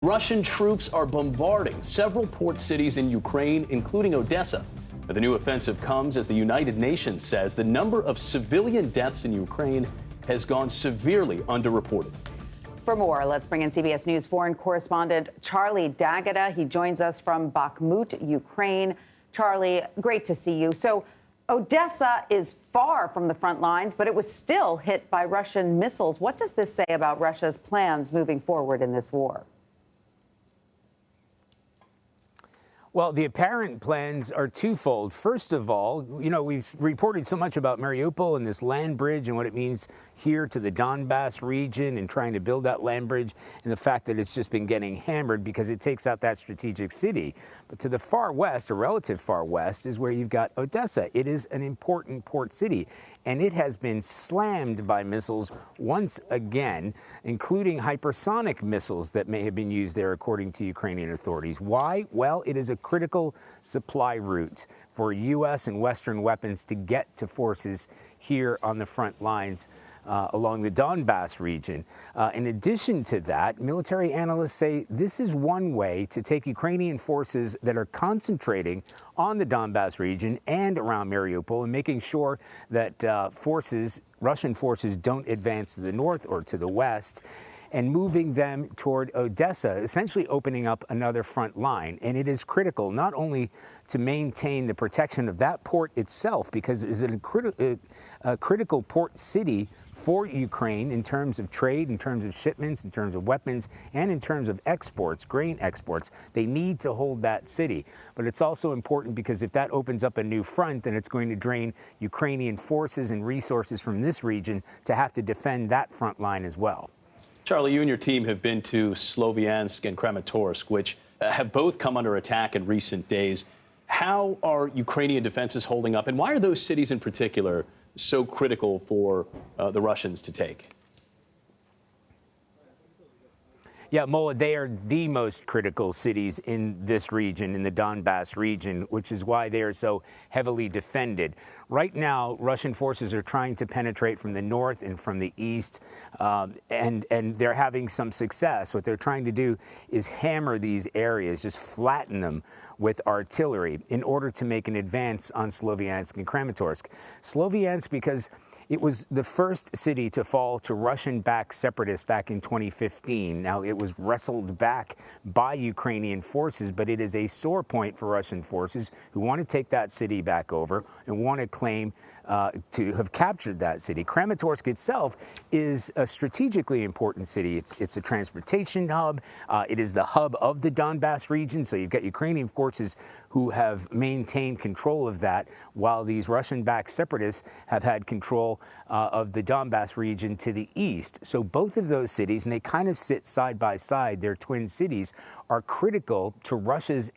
Russian troops are bombarding several port cities in Ukraine, including Odesa. The new offensive comes as the United Nations says the number of civilian deaths in Ukraine has gone severely underreported. For more, let's bring in CBS News foreign correspondent Charlie D'Agata. He joins us from Bakhmut, Ukraine. Charlie, great to see you. So Odesa is far from the front lines, but it was still hit by Russian missiles. What does this say about Russia's plans moving forward in this war? Well, the apparent plans are twofold. First of all, we've reported so much about Mariupol and this land bridge and what it means here to the Donbass region and trying to build that land bridge and the fact that it's just been getting hammered because it takes out that strategic city. But to the far west, or relative far west, is where you've got Odesa. It is an important port city, and it has been slammed by missiles once again, including hypersonic missiles that may have been used there, according to Ukrainian authorities. Why? Well, it is a critical supply route for U.S. and Western weapons to get to forces here on the front lines along the Donbass region. In addition to that, military analysts say this is one way to take Ukrainian forces that are concentrating on the Donbass region and around Mariupol and making sure that Russian forces don't advance to the north or to the west, and moving them toward Odesa, essentially opening up another front line. And it is critical not only to maintain the protection of that port itself, because it is a critical port city for Ukraine in terms of trade, in terms of shipments, in terms of weapons, and in terms of exports, grain exports. They need to hold that city. But it's also important because if that opens up a new front, then it's going to drain Ukrainian forces and resources from this region to have to defend that front line as well. Charlie, you and your team have been to Sloviansk and Kramatorsk, which have both come under attack in recent days. How are Ukrainian defenses holding up, and why are those cities in particular so critical for the Russians to take? Yeah, Mola, they are the most critical cities in this region, in the Donbass region, which is why they are so heavily defended. Right now, Russian forces are trying to penetrate from the north and from the east, and they're having some success. What they're trying to do is hammer these areas, just flatten them with artillery in order to make an advance on Sloviansk and Kramatorsk. Sloviansk, because it was the first city to fall to Russian-backed separatists back in 2015. Now, it was wrestled back by Ukrainian forces, but it is a sore point for Russian forces who want to take that city back over and want to claim to have captured that city. Kramatorsk itself is a strategically important city. It's a transportation hub. It is the hub of the Donbass region. So you've got Ukrainian forces who have maintained control of that, while these Russian-backed separatists have had control of the Donbass region to the east. So both of those cities, and they kind of sit side by side, they're twin cities, are critical to Russia's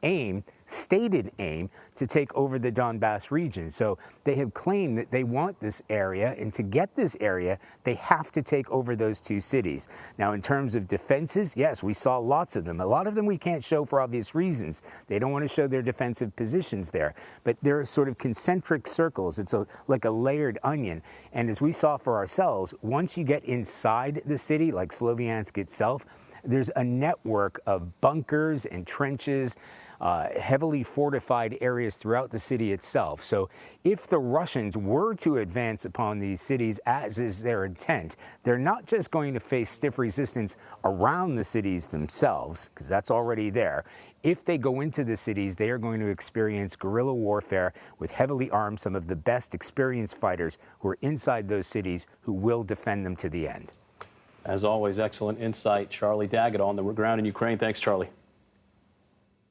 stated aim, to take over the Donbass region. So they have claimed that they want this area, and to get this area, they have to take over those two cities. Now, in terms of defenses, yes, we saw lots of them. A lot of them we can't show for obvious reasons. They don't want to show their defensive positions there. But they're sort of concentric circles. It's like a layered onion. And as we saw for ourselves, once you get inside the city, like Sloviansk itself, there's a network of bunkers and trenches, heavily fortified areas throughout the city itself. So if the Russians were to advance upon these cities, as is their intent, they're not just going to face stiff resistance around the cities themselves, because that's already there. If they go into the cities, they are going to experience guerrilla warfare with heavily armed, some of the best experienced fighters who are inside those cities who will defend them to the end. As always, excellent insight. Charlie D'Agata on the ground in Ukraine. Thanks, Charlie.